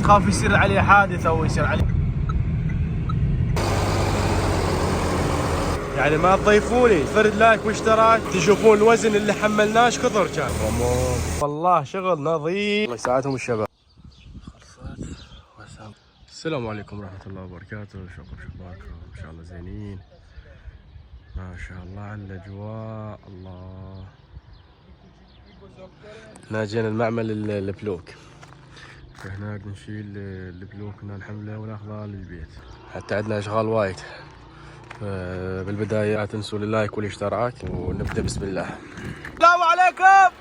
خاف يصير عليه حادث او يصير عليه يعني ما تضيفوني فرد لايك واشتراك تشوفون الوزن اللي حملناش كثر كان والله شغل نظيف. الله يساعدهم الشباب. السلام عليكم ورحمة الله وبركاته. شلونكم شبابكم؟ ان شاء الله زينين ما شاء الله على الاجواء. الله ناجينا المعمل البلوك فهنا نشيل البلوك نحمله وناخذه للبيت. حتى عندنا اشغال وايد. بالبداية لا تنسوا اللايك والاشتراك ونبدأ بسم الله. السلام عليكم.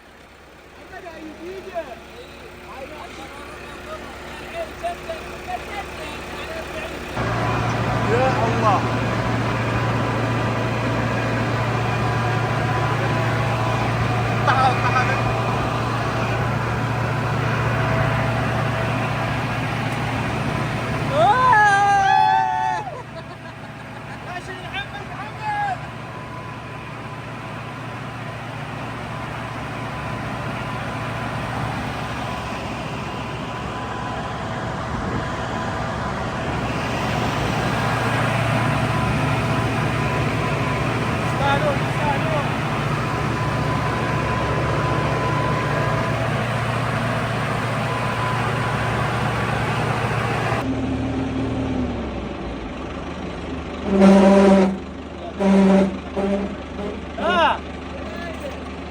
يا الله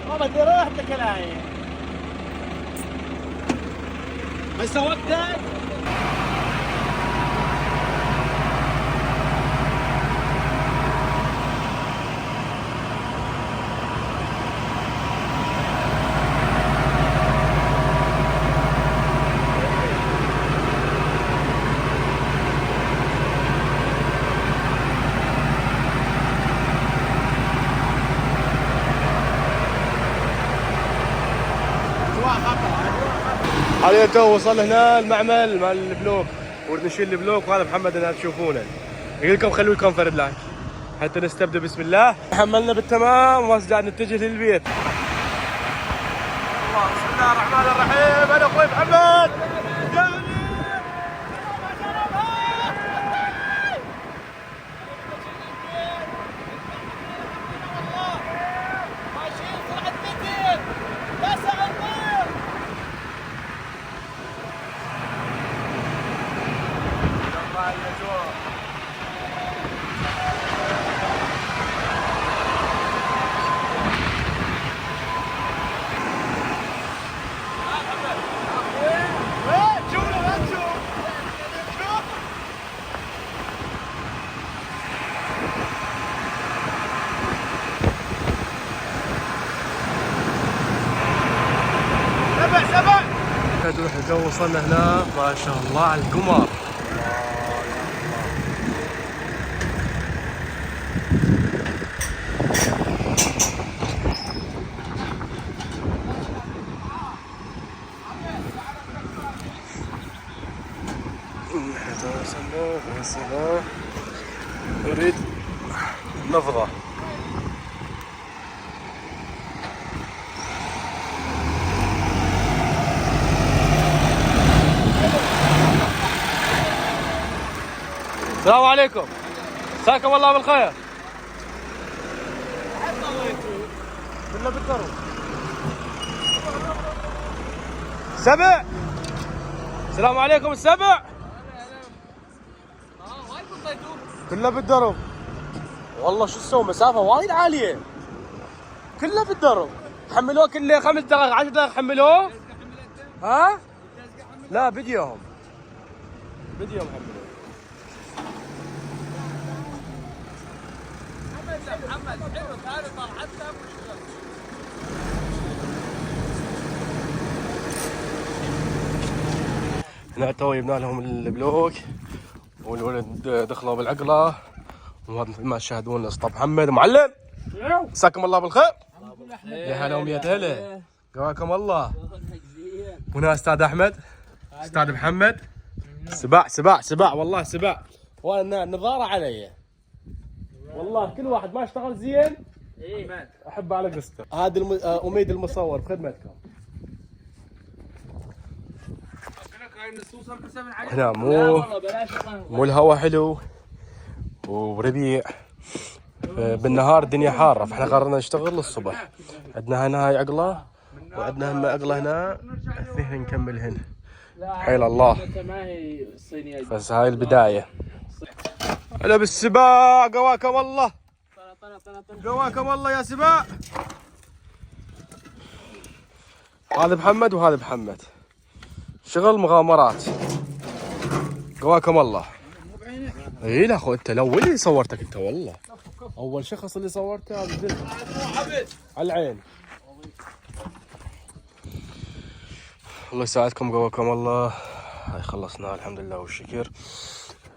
ما بدي راحتك العين بس وقتك. حاليا تو وصل هنا المعمل مال البلوك ونشيل البلوك وهذا محمد هنا تشوفونه. يقول لكم خلوا لكم فرد لايك حتى نستبدا بسم الله. حملنا بالتمام وهسه قاعد نتجه للبيت. الله بسم الله الرحمن الرحيم. انا اخوي محمد تو وصلنا هنا ما شاء الله على القمر. وصلنا نريد نفضة. السلام عليكم. مساكم الله بالخير. كله بالدرب. سبع. السلام عليكم السبع. كله بالدرب. والله شو تسوي مسافة وايد عالية. كله بالدرب. حملوه كل 5 دقائق 10 دقائق حملوه. ها؟ لا فيديوهم. فيديوهم حملوه. محمد حلو هذا طلعتنا مشكلة. هنا تو جبنا لهم البلوك والولد دخلوا بالعقله وهذا مثل ما تشاهدون اسطى محمد معلم. مساكم الله بالخير. يا هلا ويا هلا قواكم الله. هنا استاذ احمد استاذ محمد. سباع والله سباع وانا نظاره علي والله. كل واحد ما اشتغل زين احب على قصته. هذا اميد المصور بخدمتكم. هنا مو الهواء حلو وربيع. بالنهار الدنيا حاره، فاحنا قررنا نشتغل الصبح. عندنا هنا هاي عقله، وعندنا هم عقله هنا، اثنين نكمل هنا. حيل الله. بس هاي البدايه. هلا بالسباع، قواكم الله، قواكم الله يا سباع. هذا محمد وهذا محمد، شغل مغامرات. قواكم الله. اي لا اخو، انت الاول اللي صورتك انت، والله اول شخص اللي صورته هذا الدنيا. على العين. الله يساعدكم، قواكم الله. هاي خلصنا الحمد لله والشكر.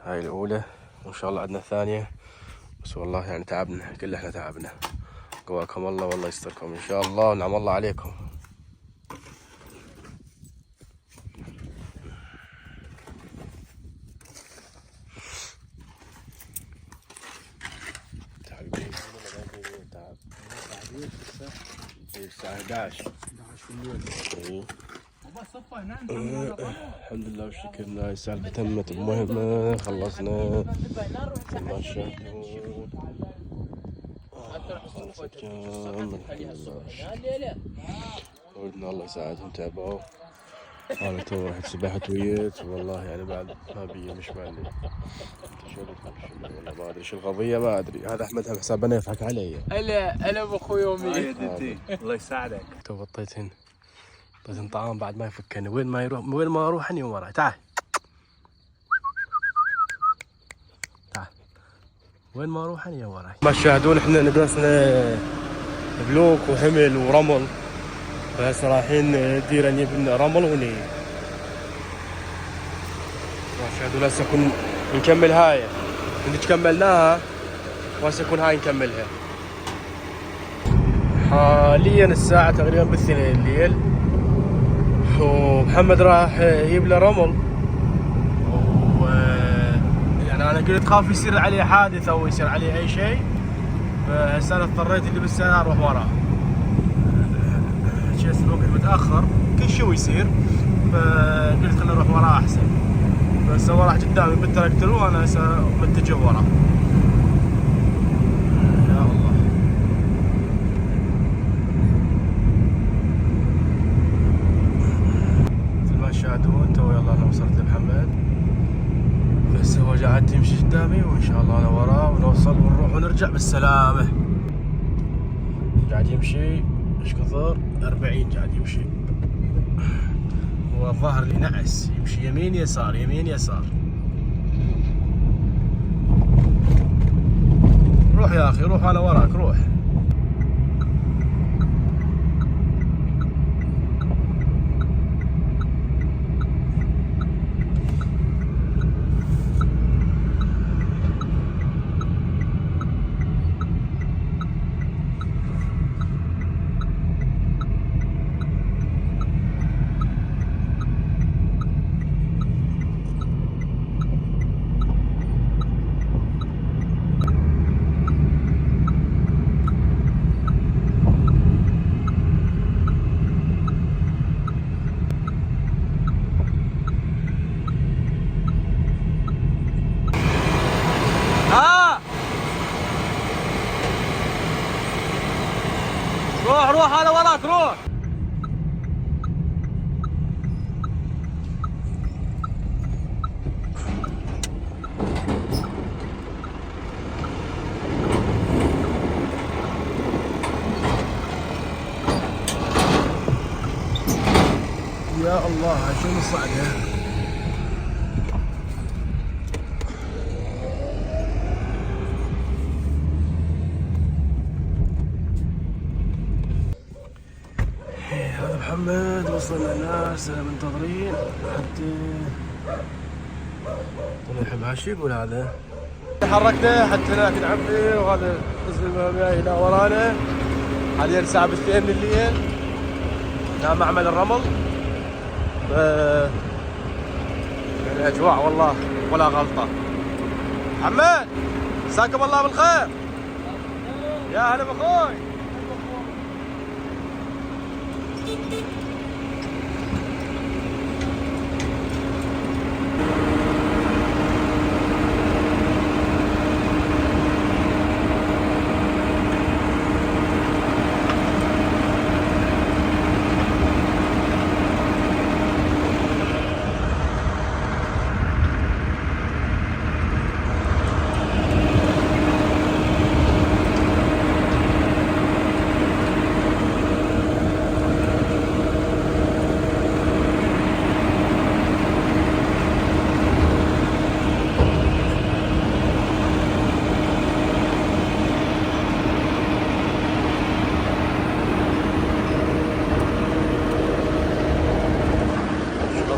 هاي الاولى، وان شاء الله عندنا الثانيه. بس والله يعني تعبنا، كل احنا تعبنا. قواكم الله والله يستركم ان شاء الله، ونعم الله عليكم. الساعة 11 بالليل. الحمد لله والشكر لله، السالفة تمت. المهمة خلصنا ما شاء الله. ولدنا الله يساعدهم تعبوا. انا تو رحت سبحت ويت، والله يعني بعد ما بي مش مالي. والله ما ادري شو القضيه، ما ادري. هذا احمد هم حسابنا يضحك علي. هلا باخوي يومي. الله يساعدك. تو بطيتهن طعام بعد ما يفكني. وين ما يروح، وين ما اروح اني وراي. تعال تعال، وين ما اروح اني وراي. ما تشاهدون احنا نقصنا بلوك وحمل ورمل، فهسه رايحين ديره نجيب رمل وني. ما تشاهدون هسه نكمل هاي اللي كملناها، وهسه يكون هاي نكملها. حاليا الساعة تقريبا بالثنين الليل، ومحمد راح يجيب له رمل. يعني انا قلت خاف يصير عليه حادث او يصير عليه اي شيء، فهسه انا اضطريت اللي بالسيارة اروح وراه. شيء الوقت متاخر، كل شيء يصير، فقلت خليني اروح وراه احسن. بس هو راح قدامي بالتراكتور وانا هسه متجه وراه. يا الله. مثل ما تشاهدون تو يلا انا وصلت لمحمد، بس هو قاعد يمشي قدامي، وان شاء الله انا وراه ونوصل ونروح ونرجع بالسلامه. قاعد يمشي ايش كثر؟ 40 قاعد يمشي. هو الظاهر لي نعس، يمشي يمين يسار يمين يسار. روح يا اخي روح، انا وراك روح. روح انا وراك روح. يا الله شنو الصعقه. هذا محمد، وصلنا الناس منتظرين حتى نلحب. هالشي يقول هذا حركته حتى هناك نعبي، وهذا حزب المهمية هنا ورانا. حاليا الساعة 2 من الليل، هنا معمل الرمل. يعني اجواء والله ولا غلطة. محمد مساكم الله بالخير. يا هلا باخوي.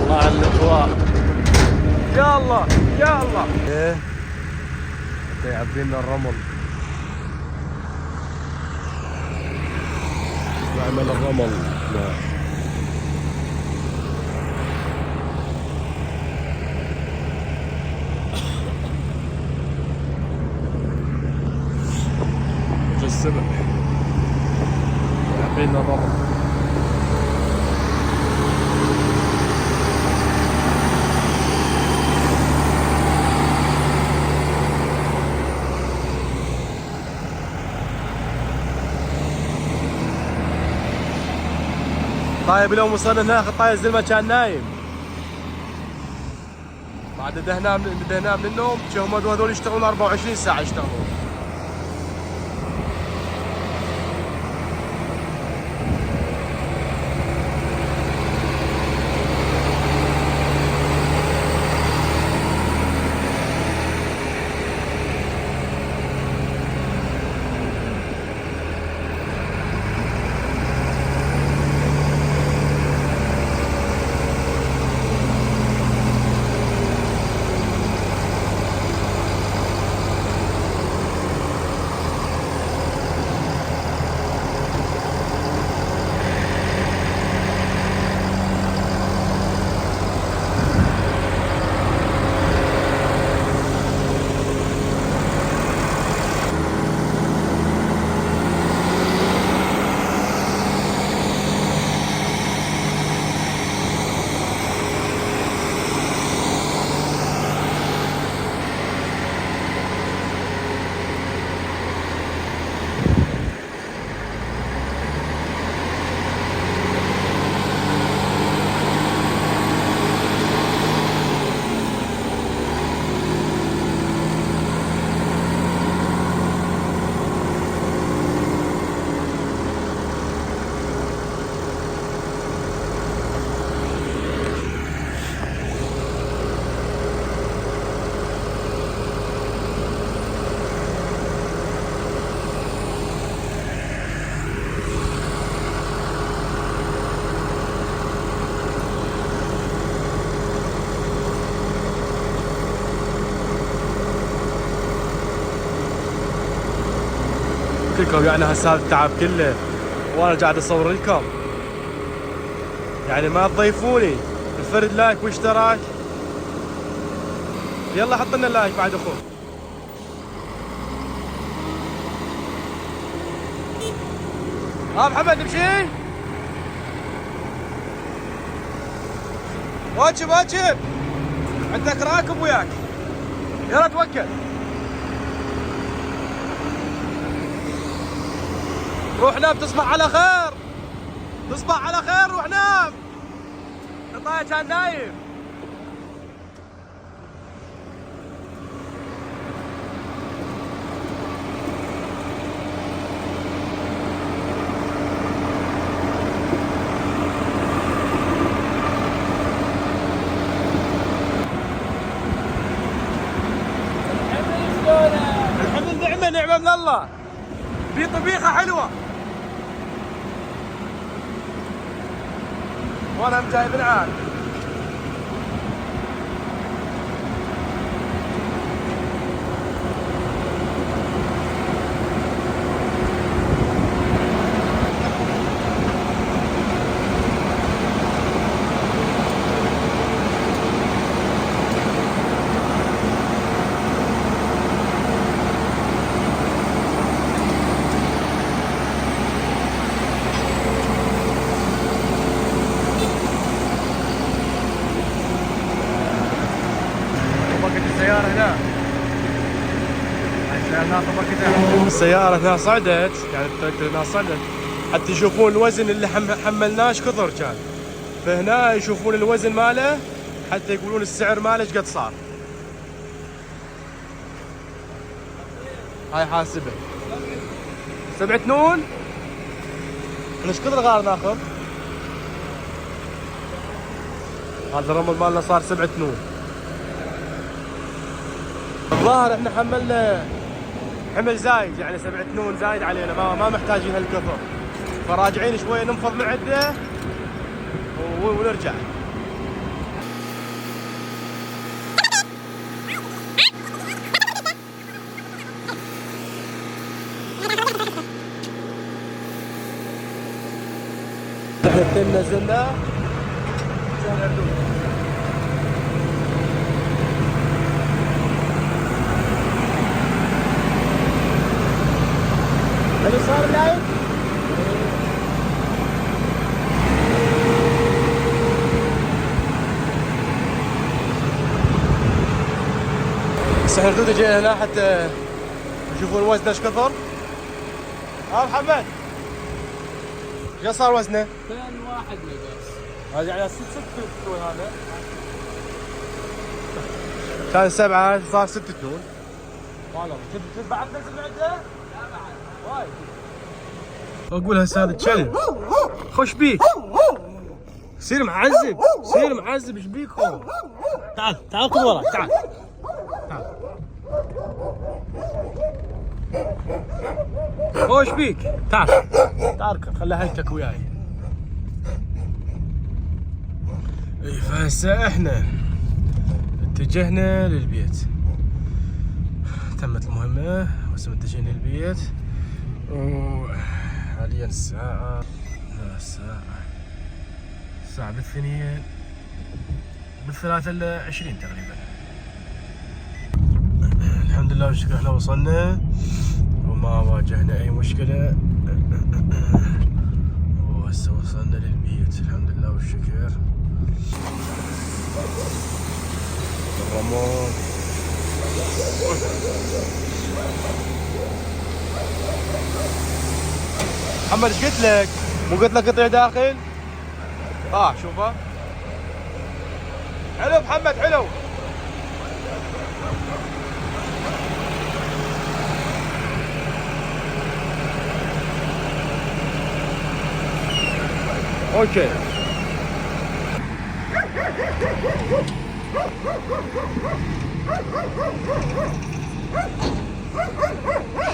مع الاخوان. يا الله يا الله. ايه يعبي لنا الرمل. نعمل الرمل. السبع يعبي لنا الرمل. طيب اليوم وصلنا ناخذ طاير زلمه كان نايم. بعد دهناه من النوم. هم هذول يشتغلون 24 ساعه يشتغلون. لكم يعني هسه هذا التعب كله وانا قاعد اصور لكم. يعني ما تضيفوني الفرد لايك واشتراك. يلا حط لنا لايك بعد اخوك. ها محمد نمشي؟ واجب واجب. عندك راكب وياك. يلا توكل. روح نام تصبح على خير. تصبح على خير. روح نام. الطاير كان نايم. الحمل نعمة من الله. في طبيخة حلوة. وانا جايب العاد. السيارة هنا. السيارة هنا صعدت، يعني التراكتور هنا صعدت حتى يشوفون الوزن اللي حملناش كثر كان، فهنا يشوفون الوزن ماله حتى يقولون السعر ماله ايش قد صار. هاي حاسبه 7 نون. ايش كثر غار ناخذ؟ هذا الرمل مالنا صار 7 نون. الظاهر احنا حملنا حمل زايد، يعني 7 نون زايد علينا، ما محتاجين هالكثر، فراجعين شويه ننفض من عده ونرجع. نزلنا سهل اردود. اللي صار لايف سهل اردود. جينا هنا حتى يشوفون وزنه ايش كثر. ها محمد ايش صار وزنه؟ 201 مقاس. هذا على 6 طول. هذا كان 7 صار 6 طول. والله كنت بعد نزل عنده؟ لا بعد وايد. اقول هسه هذا تشالنج خوش بيك. سير معذب سير معذب ايش بيك هو؟ تعال تعال خذ وراي تعال تعال. خوش بيك تعال تعال خليها هيتك وياي. اي فهسه احنا اتجهنا للبيت. تمت المهمة وهسه متجهين للبيت. وحاليا الساعة الساعة بالثنين بالثلاثة إلا 20 تقريبا. الحمد لله والشكر احنا وصلنا وما واجهنا أي مشكلة. وهسه وصلنا للبيت الحمد لله والشكر. الرماد محمد ايش قلت لك؟ مو قلت لك اطيع داخل؟ شوفها حلو محمد حلو. اوكي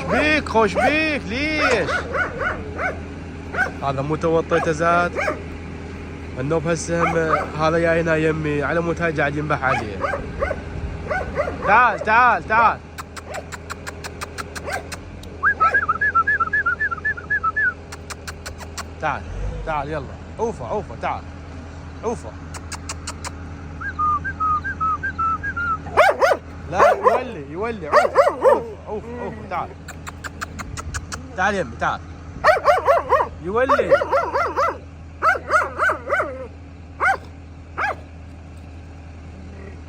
شبيك خوش بيك ليش؟ هذا مو توطيته زاد النوب هسه هذا جاي هنا يمي على مود هاي قاعد ينبح عليه. تعال تعال تعال تعال تعال يلا عوفه عوفه تعال عوفه. لا يولي عوفه تعال تعال يمي تعال يولي.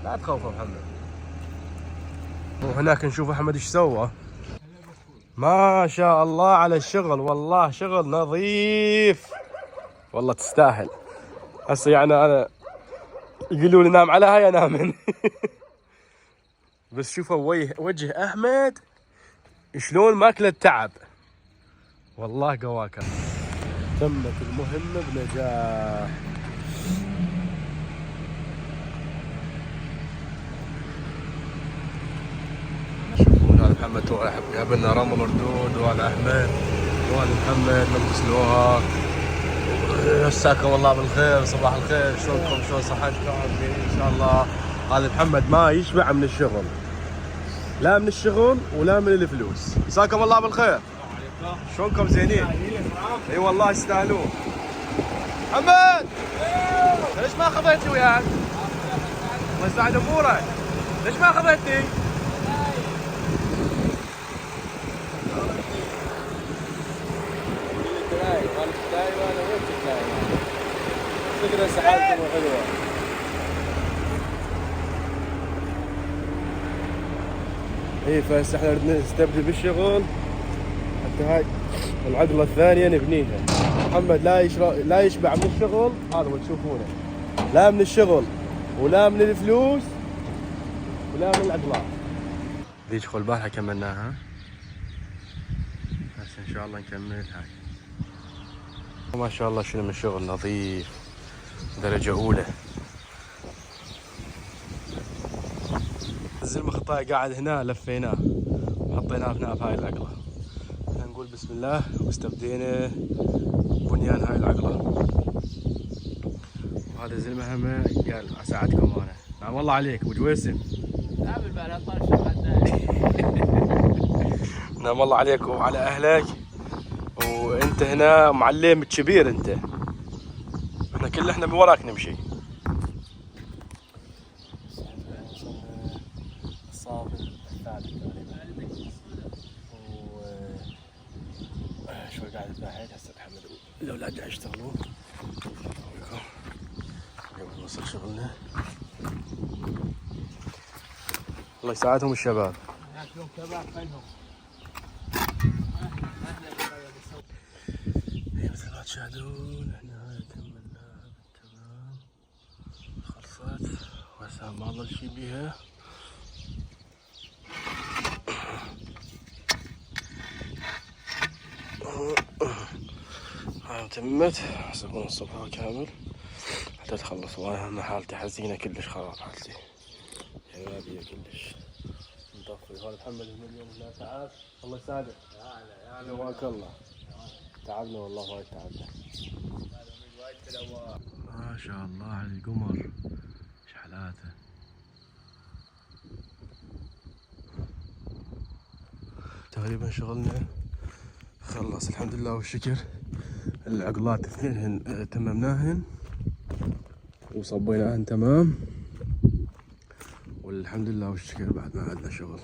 لا تخوف يا محمد. وهناك نشوف احمد ايش سوى. ما شاء الله على الشغل والله شغل نظيف والله تستاهل. هسه يعني انا يقولوا لي نام على هاي انام. بس شوفوا وجه احمد شلون ماكله التعب والله قواكه. تمت المهمة بنجاح. شوفون هذا محمد جاب لنا رمل مردود وهذا احمد وهذا محمد نغسلوها. مساكم الله بالخير صباح الخير شلونكم شلون صحتكم ان شاء الله. هذا محمد ما يشبع من الشغل لا من الشغل ولا من الفلوس. مساكم الله بالخير شلونكم زينين؟ اي والله يستاهلون. محمد ليش ما خذيتني وياك؟ الله يساعد امورك. ليش ما خذيتني؟ فكرة سعادتكم حلوة. اي فهسه احنا نستبدل بالشغل حتى هاي العقلة الثانية نبنيها. محمد لا يشبع من الشغل هذا اللي تشوفونه. لا من الشغل ولا من الفلوس ولا من العقلات. ذيك خل البارحة كملناها هسه ان شاء الله نكمل هاي. ما شاء الله شنو من شغل نظيف درجة أولى. الزلمة خطاي قاعد هنا لفيناه وحطيناه هنا بهاي العقلة. نقول بسم الله واستبدينا بنيان هاي العقلة. وهذا الزلمة هم قال اساعدكم انا. نعم والله عليك ابو جويسم. لا بالبال طرش عدنان. نعم والله عليك وعلى اهلك. وانت هنا معلم كبير انت. احنا بوراك نمشي. الصافن الثالث تقريبا. شوي قاعد الباحث هسه محمد الاولاد قاعد يشتغلون. قبل نوصل شغلنا. الله يساعدهم الشباب. ياكلون كباب خلهم. مثل ما تشاهدون احنا كملنا تمام. خلصت وهسه ما ظل شي بيها. هاي تمت. يحسبون الصبح كامل حتى تخلص. وانا حالتي حزينة كلش، خراب حالتي شبابية كلش. نطفي. هذا محمد المليون هنا تعال. الله يساعدك. جواك الله. تعبنا والله وايد تعبنا. ما شاء الله على القمر شحلاته. تقريبا شغلنا خلص الحمد لله والشكر. العقلات اثنين تممناهن وصبيناهن تمام والحمد لله والشكر. بعد ما عندنا شغل.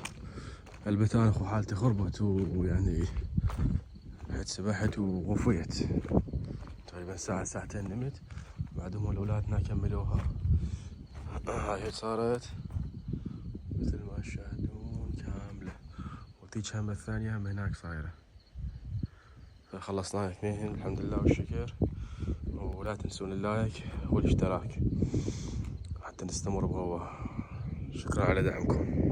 البتان اخو حالتي خربت ويعني رحت سبحت ووفيت تقريبا ساعة ساعتين نمت. بعدهم الاولادنا كملوها. هاي صارت مثل ما تشاهدون كاملة. وتيج هم الثانية هم هناك صايرة. خلصنا اثنين الحمد لله والشكر. ولا تنسون اللايك والاشتراك حتى نستمر بهو. شكرا على دعمكم.